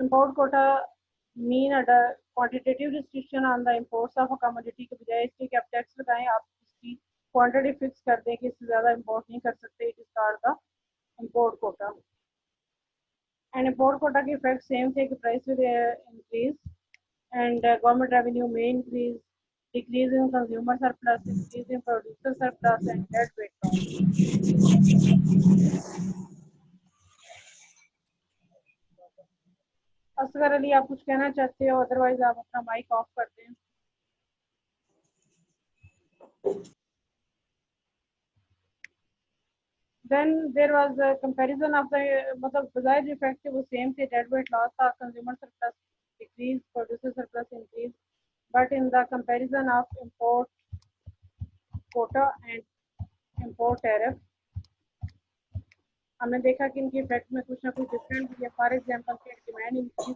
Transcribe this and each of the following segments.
import quota mean a quantitative restriction on the imports of a commodity के बजाय इसके कि आप टैक्स लगाएं, आप इसकी क्वांटिटी फिक्स कर दें कि इससे ज़्यादा इम्पोर्ट नहीं कर सकते. It is called the import quota. And import quota के effect same थे कि price will increase and government revenue may increase, decrease in consumer surplus, increase in producer surplus and debt weight loss. Asghar Ali आप कुछ कहना चाहते हो, otherwise आप अपना माइक ऑफ कर दें. Then there was a comparison of the मतलब desired effect वो same थे. debt weight loss था, consumer surplus decrease, producer surplus increase, but in the comparison of import quota and import tariff हमने देखा कि इनके इफेक्ट में कुछ ना कुछ डिफरेंट है. फॉर एग्जांपल के demand increase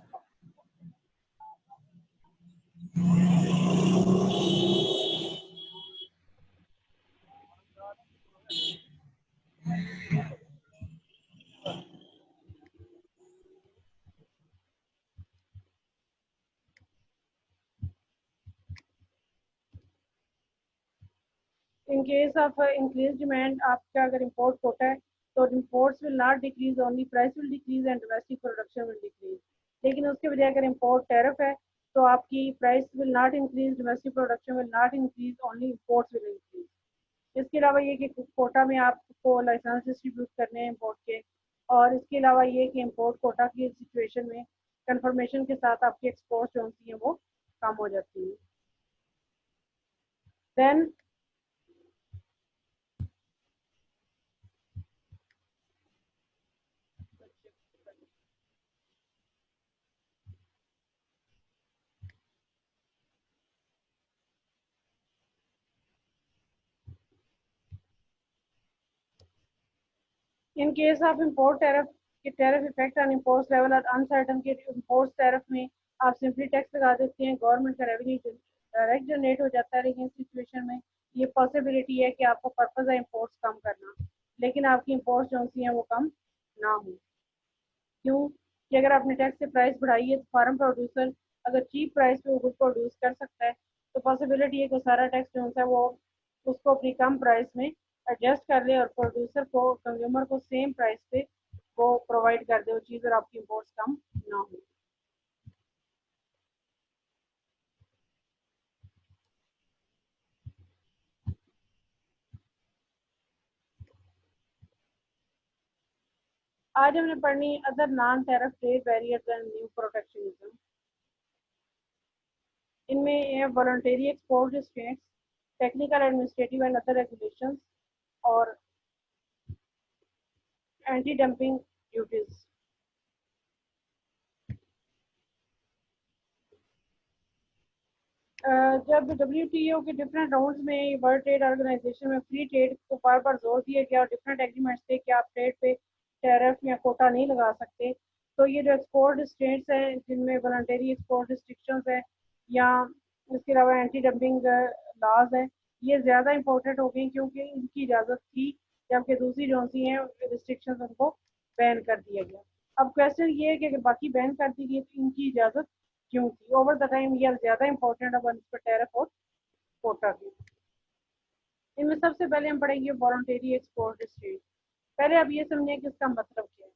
in case of increased demand आपका अगर import quota है तो imports will not decrease, only price will decrease and domestic production will decrease. लेकिन उसके बजाय अगर import tariff है तो आपकी price will not increase, domestic production will not increase, only imports will increase. इसके अलावा ये कि कोटा में आपको लाइसेंस डिस्ट्रीब्यूट करने हैं इम्पोर्ट के, और इसके अलावा ये कि इम्पोर्ट कोटा की सिचुएशन में कंफर्मेशन के साथ आपकी एक्सपोर्ट जो होती हैं वो कम हो जाती है. Then in case of import tariff के tariff effect on import level और अनसर्टन के इम्पोर्ट टैरिफ में आप सिंपली टैक्स लगा देते हैं, गवर्नमेंट का रेवेन्यू डायरेक्ट जनरेट हो जाता है. लेकिन सिचुएशन में ये पॉसिबिलिटी है कि आपको पर्पज है इम्पोर्ट्स कम करना, लेकिन आपकी इम्पोर्ट्स जो सी हैं वो कम ना हो. क्यों कि अगर आपने टैक्स से प्राइस बढ़ाई है तो फार्म प्रोड्यूसर अगर चीप प्राइस पे वो गुड प्रोड्यूस कर सकता है तो पॉसिबिलिटी है कि सारा टैक्स जो है वो उसको अपनी कम प्राइस में एडजस्ट कर ले और प्रोड्यूसर को कंज्यूमर को सेम प्राइस पे वो प्रोवाइड कर दे वो चीज़ और आपकी इम्पोर्ट्स कम ना हो. आज हमने पढ़नी other non tariff trade barriers and new protectionism. इनमें है voluntary export restraints, technical administrative and other regulations और एंटी डंपिंग ड्यूटीज. जब WTO के डिफरेंट राउंड्स में वर्ल्ड ट्रेड ऑर्गेनाइजेशन में फ्री ट्रेड को बार बार जोर दिया गया और डिफरेंट एग्रीमेंट्स थे कि आप ट्रेड पे टैरिफ या कोटा नहीं लगा सकते, तो ये जो एक्सपोर्ट रिस्ट्रेंट्स हैं जिनमें वॉलंटरी एक्सपोर्ट रिस्ट्रिक्शंस हैं या इसके अलावा एंटी डंपिंग लॉज हैं, ये ज़्यादा इंपॉर्टेंट हो गई क्योंकि इनकी इजाज़त थी, जबकि दूसरी जो सी हैं रिस्ट्रिक्शंस उनको बैन कर दिया गया. अब क्वेश्चन ये है कि अगर बाकी बैन कर दी गई तो इनकी इजाज़त क्यों थी. ओवर द टाइम ये ज़्यादा इंपॉर्टेंट है टैरिफ और कोटा की. इनमें सबसे पहले हम पढ़ेंगे वॉलंटरी एक्सपोर्ट रिस्ट्रेंट. पहले आप ये समझें कि इसका मतलब क्या है.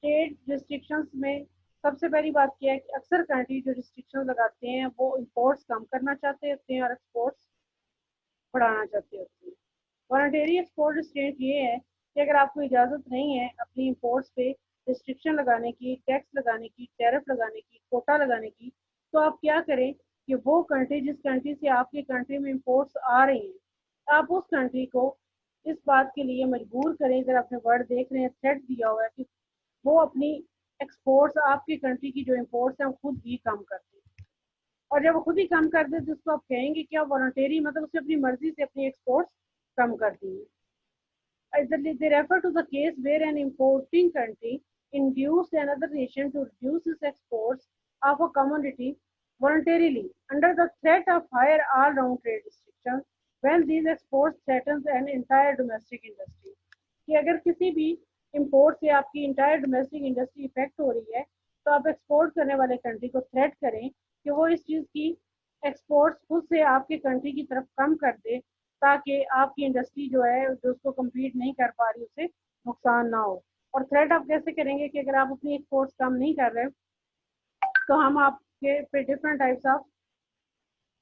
ट्रेड रिस्ट्रिक्शंस में सबसे पहली बात क्या है कि अक्सर कंट्री जो रिस्ट्रिक्शन लगाते हैं वो इंपोर्ट्स कम करना चाहते होते हैं और एक्सपोर्ट्स बढ़ाना चाहते होते हैं. वॉलंटरी एक्सपोर्ट रिस्ट्रेंट ये है कि अगर आपको इजाज़त नहीं है अपनी इंपोर्ट्स पे रिस्ट्रिक्शन लगाने की, टैक्स लगाने की, टैरिफ लगाने की, कोटा लगाने की, तो आप क्या करें कि वो कंट्री जिस कंट्री से आपकी कंट्री में इंपोर्ट्स आ रही हैं आप उस कंट्री को इस बात के लिए मजबूर करें. अगर आपने वर्ड देख रहे हैं थ्रेट दिया हुआ है कि वो अपनी एक्सपोर्ट्स आपकी कंट्री की जो इंपोर्ट्स हैं वो खुद ही कम कर दें. और जब वो खुद ही कम कर दे तो उसको आप कहेंगे क्या वॉलंटरी मतलब उसने अपनी मर्जी से अपनी एक्सपोर्ट्स कम कर दी है. They refer to the case where an importing country induced another nation to reduce its exports of a commodity voluntarily under the threat of higher all-round trade restrictions when these exports threatens an entire domestic industry. कि अगर किसी भी import से आपकी entire domestic industry effect हो रही है, तो आप एक्सपोर्ट करने वाले कंट्री को थ्रेट करें कि वो इस चीज़ की एक्सपोर्ट्स खुद से आपके कंट्री की तरफ कम कर दे, ताकि आपकी इंडस्ट्री जो है जो उसको कम्पीट नहीं कर पा रही उसे नुकसान ना हो। और थ्रेट आप कैसे करेंगे कि अगर आप अपनी एक्सपोर्ट्स कम नहीं कर रहे तो हम आपके पे different types of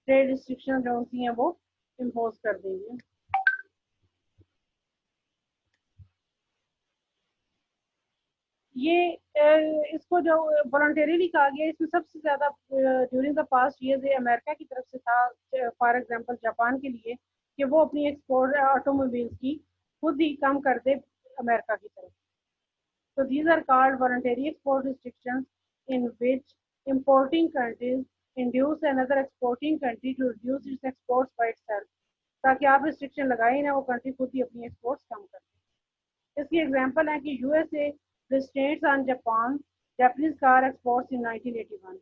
trade restriction जो होती हैं वो इम्पोज कर देंगे। ये इसको जो वॉलंटरीली कहा गया, इसमें सबसे ज़्यादा ड्यूरिंग द पास्ट ईयर्स ये अमेरिका की तरफ से था, फॉर एग्जांपल जापान के लिए, कि वो अपनी एक्सपोर्ट ऑटोमोबाइल्स की खुद ही कम कर दे अमेरिका की तरफ। So these are called voluntary export restrictions in which importing countries induce another exporting country to reduce its exports by itself, ताकि आप रिस्ट्रिक्शन लगाए ना वो कंट्री खुद ही अपनी एक्सपोर्ट्स कम कर दे। इसकी एग्जांपल है कि USA restraints on Japan Japanese car exports in 1981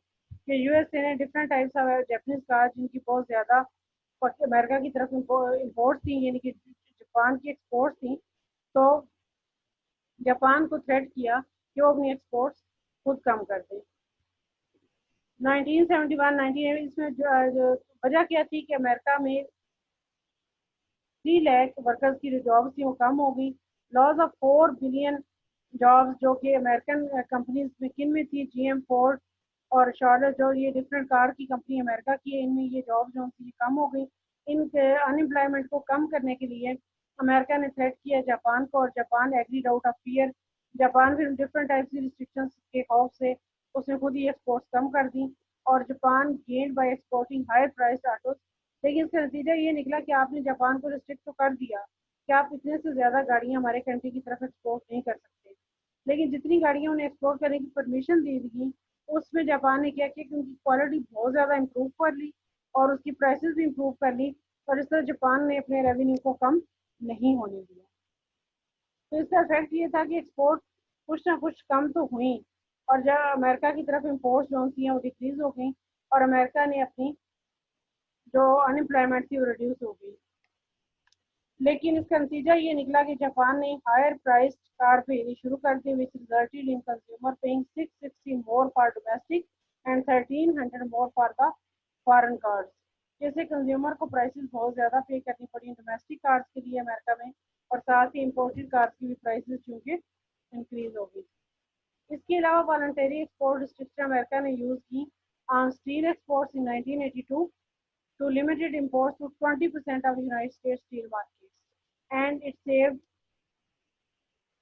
कि यूएसए ने different types of Japanese car जिनकी बहुत ज़्यादा अमेरिका की तरफ इम्पोर्ट थी, यानी कि जापान की एक्सपोर्ट थी, तो जापान को थ्रेट किया कि वो अपनी एक्सपोर्ट्स खुद कम कर दें। 1971 19 इसमें वजह क्या थी कि अमेरिका में 3 लाख वर्कर्स की जो जॉब्स थी वो कम हो गई। लॉस ऑफ 4 बिलियन जॉब्स जो कि अमेरिकन कंपनीज में किन में थी, जीएम, फोर्ड और शार्लेट, जो ये डिफरेंट कार की कंपनी अमेरिका की है, इनमें ये जॉब जो थी कम हो गई। इन अनएम्प्लॉयमेंट को कम करने के लिए अमेरिका ने थ्रेट किया जापान को, और Japan agreed out of fear. Japan फिर डिफरेंट टाइप्स की रिस्ट्रिक्शंस के खौफ से उसने खुद ही एक्सपोर्ट्स कम कर दी, और Japan gained by exporting high price autos. लेकिन इसका नतीजा ये निकला कि आपने जापान को रिस्ट्रिक्ट तो कर दिया कि आप इतने से ज़्यादा गाड़ियाँ हमारे कंट्री की तरफ एक्सपोर्ट नहीं कर सकते, लेकिन जितनी गाड़ियाँ उन्हें एक्सपोर्ट करने की परमिशन दे दी उसमें जापान ने क्या किया कि उनकी क्वालिटी बहुत ज़्यादा इम्प्रूव कर ली और उसकी प्राइसेस भी इम्प्रूव कर ली, और इस तरह जापान ने अपने रेवेन्यू को कम नहीं होने दिया। तो इसका इफेक्ट ये था कि एक्सपोर्ट कुछ ना कुछ कम तो हुई, और जब अमेरिका की तरफ इम्पोर्ट जो थी वो डिक्रीज हो गई, और अमेरिका ने अपनी जो अनएम्प्लॉयमेंट थी वो रिड्यूस हो गई। लेकिन इसका नतीजा ये निकला कि जापान ने हायर प्राइस कार भेजनी शुरू कर दी, which resulted in consumer paying 660 more for domestic and 1300 more for the foreign cars. जैसे कंज्यूमर को प्राइसेस बहुत ज़्यादा पे करनी पड़ी डोमेस्टिक कार्स के लिए अमेरिका में, और साथ ही इम्पोर्टेड कार्स की भी प्राइसेस चूँकि इंक्रीज हो गई। इसके अलावा वॉलंटरी एक्सपोर्ट रिस्ट्रिक्शन अमेरिका ने यूज़ की on steel exports in 1982 to limited imports to 20% of the United States steel markets, and it saved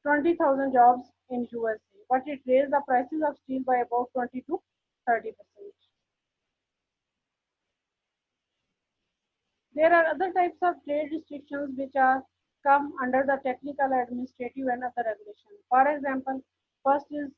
20,000 jobs in USA, but it raised the prices of steel by about 20 to 30%. There are other types of trade restrictions which are come under the technical, administrative and other regulation. For example, first is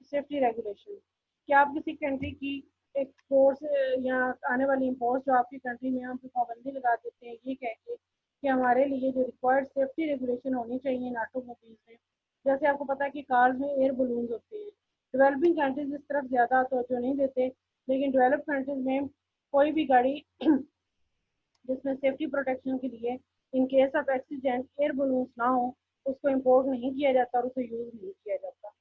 safety regulation कि आप किसी country की exports या आने वाली imports जो आपकी country में हम पे पाबंदी लगा देते हैं, ये कह के कि हमारे लिए जो रिक्वायर्ड सेफ्टी रेगुलेशन होनी चाहिए इन ऑटोमोबाइल्स में। जैसे आपको पता है कि कार्स में एयर बलून्स होते हैं, डेवलपिंग कंट्रीज इस तरफ ज़्यादा तवज्जो नहीं देते, लेकिन डेवलप कंट्रीज में कोई भी गाड़ी जिसमें सेफ्टी प्रोटेक्शन के लिए इन case of accident air balloons ना हो, उसको इम्पोर्ट नहीं किया जाता और उसे यूज़ नहीं किया जाता।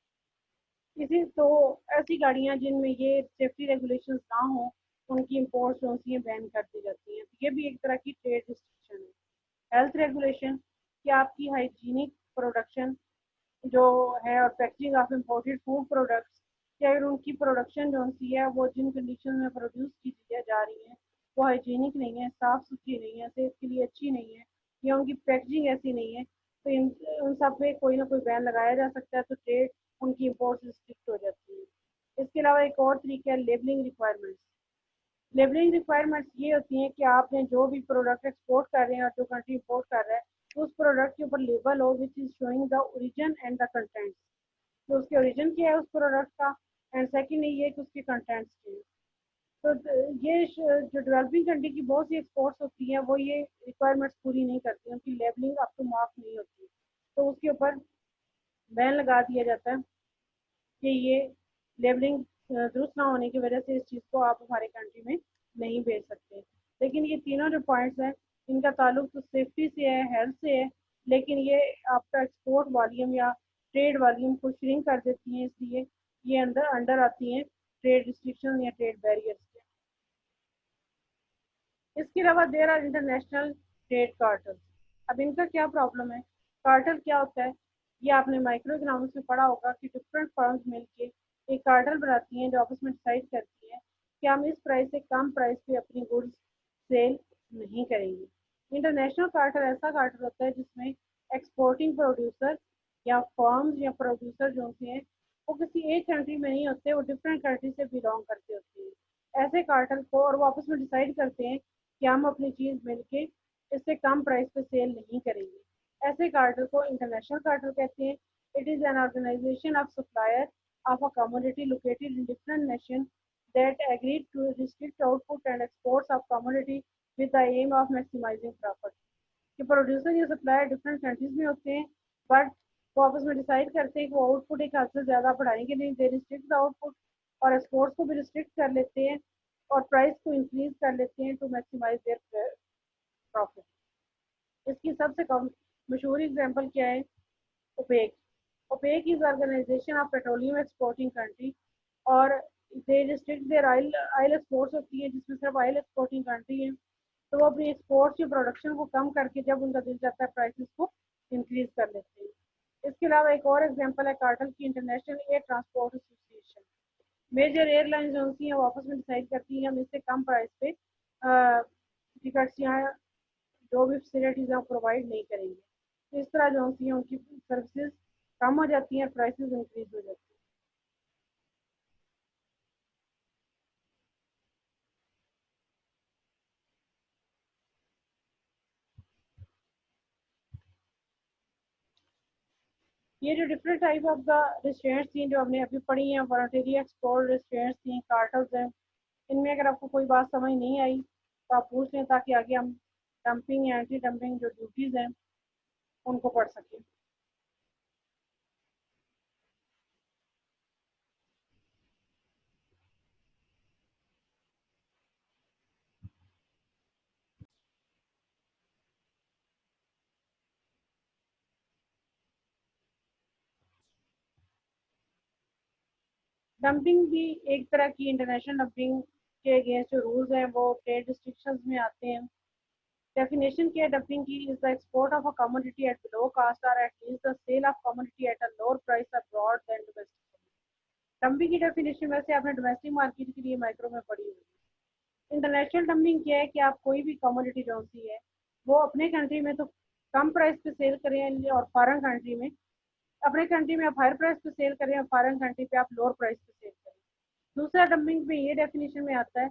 इसी तो ऐसी गाड़ियाँ जिनमें ये सेफ्टी रेगुलेशंस ना हो, उनकी इम्पोर्ट जो होती हैं बैन कर दी जाती हैं। तो ये भी एक तरह की ट्रेड रिस्ट्रिक्शन है। हेल्थ रेगुलेशन कि आपकी हाइजीनिक प्रोडक्शन जो है और packaging of imported food products कि अगर उनकी प्रोडक्शन जो होती है वो जिन कंडीशन में प्रोड्यूस की जा रही है वो हाइजीनिक नहीं है, साफ़ सुथरी नहीं है, सेहत के लिए अच्छी नहीं है, या उनकी पैकेजिंग ऐसी नहीं है, तो उन सब पे कोई ना कोई बैन लगाया जा सकता है, तो ट्रेड उनकी इम्पोर्ट रिस्ट्रिक्ट हो जाती है। इसके अलावा एक और तरीका है लेबलिंग रिक्वायरमेंट्स। लेबलिंग रिक्वायरमेंट्स ये होती हैं कि आपने जो भी प्रोडक्ट एक्सपोर्ट कर रहे हैं और जो कंट्री इम्पोर्ट कर रहा है उस प्रोडक्ट के ऊपर लेबल हो which is showing the origin and the contents, तो उसके ओरिजिन क्या है उस प्रोडक्ट का, एंड सेकंड ये कि उसके कंटेंट्स क्या है। तो ये जो डेवलपिंग कंट्री की बहुत सी एक्सपोर्ट्स होती हैं वो ये रिक्वायरमेंट्स पूरी नहीं करती, उनकी लेबलिंग अप टू मार्क नहीं होती, तो उसके ऊपर बैन लगा दिया जाता है कि ये लेबलिंग दुरुस्त ना होने की वजह से इस चीज़ को आप हमारे कंट्री में नहीं भेज सकते। लेकिन ये तीनों जो पॉइंट्स हैं इनका ताल्लुक तो सेफ्टी से है, हेल्थ से है, लेकिन ये आपका एक्सपोर्ट वॉल्यूम या ट्रेड वॉल्यूम को श्रिंक कर देती हैं, इसलिए ये अंदर अंडर आती हैं ट्रेड रिस्ट्रिक्शन या ट्रेड बैरियर्स के। इसके अलावा there are international trade cartels. अब इनका क्या प्रॉब्लम है? कार्टल क्या होता है? ये आपने माइक्रो इकोनॉमिक्स में पढ़ा होगा कि डिफरेंट फर्म्स मिलके एक कार्टल बनाती हैं जो आपस में डिसाइड करती हैं कि हम इस प्राइस से कम प्राइस पे अपनी गुड्स सेल नहीं करेंगे। इंटरनेशनल कार्टल ऐसा कार्टल होता है जिसमें एक्सपोर्टिंग प्रोड्यूसर या फर्म्स या प्रोड्यूसर जो होते हैं वो किसी एक कंट्री में नहीं होते, वो डिफरेंट कंट्री से बिलोंग करते होते हैं। ऐसे कार्टल को और वो आपस में डिसाइड करते हैं कि हम अपनी चीज़ मिलके इससे कम प्राइस पे सेल नहीं करेंगे। ऐसे कार्टल को इंटरनेशनल कार्टल कहते हैं। It is an organisation of supplier of a commodity located in different nations that agreed to restrict output and exports of commodity with the aim of maximizing profit। कि producer या supplier different countries में होते हैं, but वो आपस में decide करते हैं कि वो आउटपुट एक हद से ज़्यादा बढ़ाएंगे नहीं, दे रिस्ट्रिक्ट द आउटपुट और एक्सपोर्ट्स को भी रिस्ट्रिक्ट कर लेते हैं और प्राइस को इंक्रीज कर लेते हैं टू मैक्सिमाइज देयर प्रॉफिट। इसकी सबसे कम मशहूर एग्जांपल क्या है? OPEC. OPEC is organisation of petroleum exporting country और they restrict their oil exports होती है जिसमें सिर्फ ऑयल एक्सपोर्टिंग कंट्री है, तो वो अपनी एक्सपोर्ट्स की प्रोडक्शन को कम करके जब उनका दिल चाहता है प्राइसेस को इंक्रीज कर लेते हैं। इसके अलावा एक और एग्जांपल है कार्टल की international air transport association. Major airlines जो होती हैं वो आपस में डिसाइड करती हैं हम इससे कम प्राइस पे टिकट्स यहाँ जो भी फैसिलिटीज हैं प्रोवाइड नहीं करेंगे। तो इस तरह जो होती है उनकी सर्विसेज कम हो जाती हैं, प्राइसेस इंक्रीज हो जाती हैं। ये जो different type of the restaurants थी जो हमने अभी पढ़ी हैं, वॉलंटरी एक्सपोर्ट रेस्टोरेंट्स थी, कार्टल्स हैं, इनमें अगर आपको कोई बात समझ नहीं आई तो आप पूछ लें ताकि आगे हम डंपिंग या एंटी डंपिंग जो ड्यूटीज़ हैं उनको पढ़ सकें। डंपिंग भी एक तरह की इंटरनेशनल डंपिंग के अगेंस्ट जो रूल्स हैं वो ट्रेड रिस्ट्रिक्शंस में आते हैं। डेफिनेशन क्या है डंपिंग की? Is the export of a commodity at low cost और at least the sale of commodity at a lower price abroad than domestic. Dumping की डेफिनेशन वैसे आपने डोमेस्टिक मार्केट के लिए माइक्रो में पढ़ी हुई है। इंटरनेशनल डंपिंग क्या है कि आप कोई भी कमोडिटी जो सी है वो अपने कंट्री में तो कम प्राइस पे सेल करें और फॉरेन कंट्री में अपने कंट्री में आप हायर प्राइस पे सेल करें और फॉरेन कंट्री पे आप लोअर प्राइस पे सेल करें। दूसरा डंपिंग में ये डेफिनेशन में आता है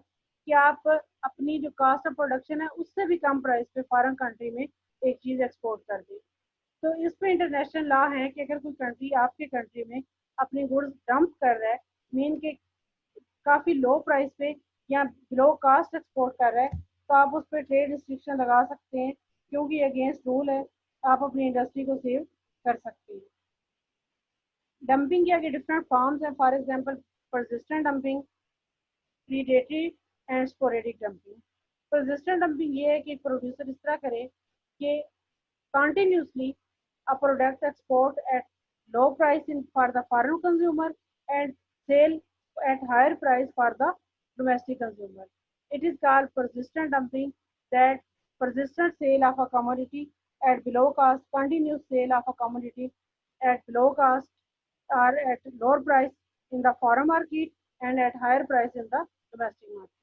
कि आप अपनी जो कास्ट ऑफ प्रोडक्शन है उससे भी कम प्राइस पे फॉरेन कंट्री में एक चीज़ एक्सपोर्ट कर दें। तो इस पे इंटरनेशनल लॉ है कि अगर कोई कंट्री आपके कंट्री में अपनी गुड्स डंप कर रहा है, मीन के काफ़ी लो प्राइस पे या लो कास्ट एक्सपोर्ट कर रहा है, तो आप उस पर ट्रेड रिस्ट्रिक्शन लगा सकते हैं क्योंकि अगेंस्ट रूल है, आप अपनी इंडस्ट्री को सेव कर सकते हैं। डंपिंग के आगे डिफरेंट फॉर्म्स हैं, for example persistent dumping, predatory and sporadic dumping. Persistent dumping ये है कि प्रोड्यूसर इस तरह करे कि continuously a product export at low price for the foreign consumer and sale at higher price for the domestic consumer. It is called persistent dumping, that persistent sale of a commodity at below cost, continuous sale of a commodity at below cost or at lower price in the foreign market and at higher price in the domestic market.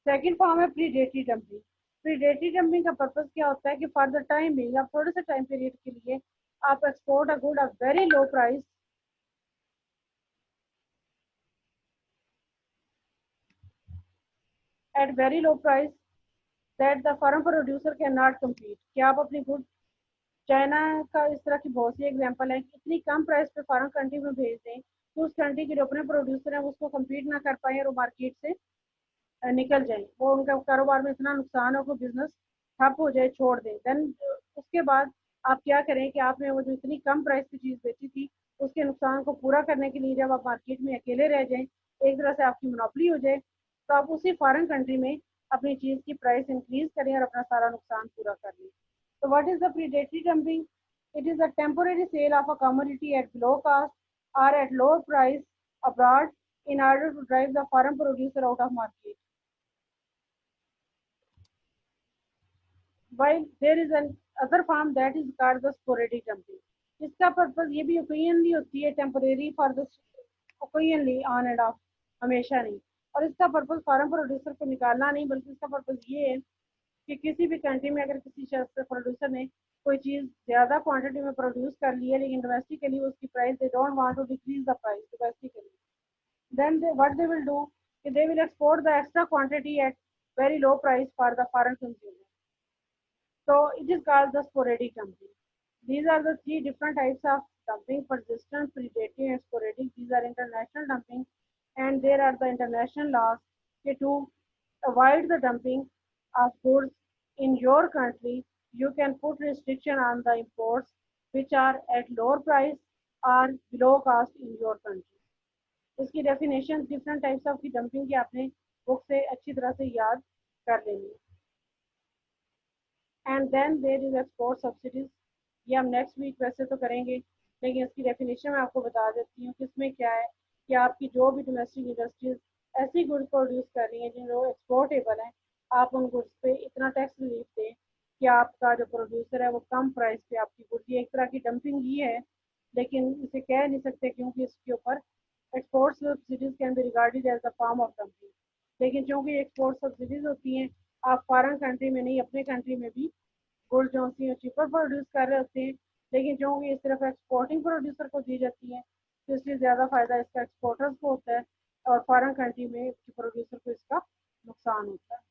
Second form है predatory dumping. Predatory dumping का purpose क्या होता है कि for the time being आप थोड़े से time period के लिए आप export a good a very low price at very low price that the foreign producer can not compete. क्या आप अपनी गुड, चाइना का इस तरह की बहुत सी एग्जांपल है कि इतनी कम प्राइस पे फॉरेन कंट्री में भेज दें तो उस कंट्री के जो अपने प्रोड्यूसर हैं उसको कम्पीट ना कर पाए और वो मार्केट से निकल जाए, वो उनका कारोबार में इतना नुकसान हो कि बिजनेस ठप हो जाए, छोड़ दें। देन उसके बाद आप क्या करें कि आपने वो जो इतनी कम प्राइस की चीज़ बेची थी उसके नुकसान को पूरा करने के लिए जब आप मार्केट में अकेले रह जाएं, एक तरह से आपकी मोनोपोली हो जाए, तो आप उसी फॉरेन कंट्री में अपनी चीज़ की प्राइस इंक्रीज करें और अपना सारा नुकसान पूरा कर लें। तो what is the predatory dumping? It is a temporary sale of a commodity at below cost or at lower price abroad in order to drive the foreign producer out of market. While there is an other form that is called the sporadic dumping. इसका purpose ये भी occasionally होती है, temporary for the occasionally on end of, हमेशा नहीं। और इसका purpose foreign producer को निकालना नहीं, बल्कि इसका पर्पज ये है कि किसी भी कंट्री में अगर किसी शख्स प्रोड्यूसर ने कोई चीज़ ज़्यादा क्वांटिटी में प्रोड्यूस कर ली है, लेकिन डोमेस्टिकली उसकी price they don't want to decrease the price domestically, then what they will do, they will export the extra quantity at very low price for the foreign consumer. So it is called the sporadic dumping. These are the three different types of dumping: persistent, predatory, and sporadic. These are international dumping, and there are the international laws to avoid the dumping of goods in your country. You can put restriction on the imports which are at lower price or below cost in your country. इसकी definition different types of की dumping की आपने book से अच्छी तरह से याद कर लेनी है। And then there is export subsidies, ये हम नेक्स्ट वीक वैसे तो करेंगे, लेकिन इसकी डेफिनेशन मैं आपको बता देती हूँ कि इसमें क्या है कि आपकी जो भी डोमेस्टिक इंडस्ट्रीज ऐसी गुड्स प्रोड्यूस कर रही हैं जो एक्सपोर्टेबल हैं, आप उन गुड्स पे इतना टैक्स रिलीफ दें कि आपका जो प्रोड्यूसर है वो कम प्राइस पे आपकी गुड्स, ये एक तरह की डंपिंग ही है, लेकिन इसे कह नहीं सकते क्योंकि इसके ऊपर export subsidies can be regarded as a form of dumping. लेकिन चूँकि एक्सपोर्ट सब्सिडीज होती हैं, आप फॉरेन कंट्री में नहीं अपने कंट्री में भी गुड जो होती हैं चीपर प्रोड्यूस कर रहे होते हैं, लेकिन जो ये सिर्फ एक्सपोर्टिंग प्रोड्यूसर को दी जाती है, तो इसलिए ज़्यादा फ़ायदा इसका एक्सपोर्टर्स को होता है और फॉरेन कंट्री में प्रोड्यूसर को इसका नुकसान होता है।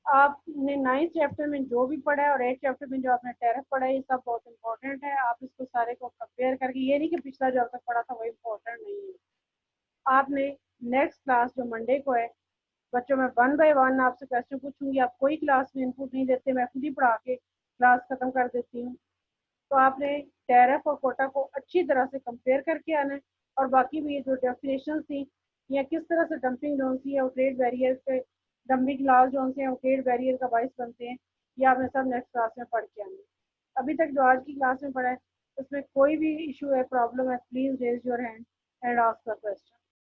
आपने 9th चैप्टर में जो भी पढ़ा है और 8th चैप्टर में जो आपने टैरिफ पढ़ा है, ये सब बहुत इंपॉर्टेंट है। आप इसको सारे को कंपेयर करके, ये नहीं कि पिछला जो अब तक पढ़ा था वो इम्पोर्टेंट नहीं है। आपने नेक्स्ट क्लास जो मंडे को है, बच्चों में 1 बाय 1 आपसे क्वेश्चन पूछूंगी, आप कोई क्लास में इनपुट नहीं देते, मैं खुद ही पढ़ा के क्लास खत्म कर देती हूँ। तो आपने टैरिफ और कोटा को अच्छी तरह से कंपेयर करके आना है, और बाकी भी ये जो डेफिनेशन थी या किस तरह से डंपिंग जो सी है वो ट्रेड बैरियर पे, डंपिंग लॉज जो से वो ट्रेड बैरियर का बाइस बनते हैं, ये आपने सब नेक्स्ट क्लास में पढ़ के आना है। अभी तक जो आज की क्लास में पढ़ा है उसमें कोई भी इशू है, प्रॉब्लम है, please raise your hand and ask the question.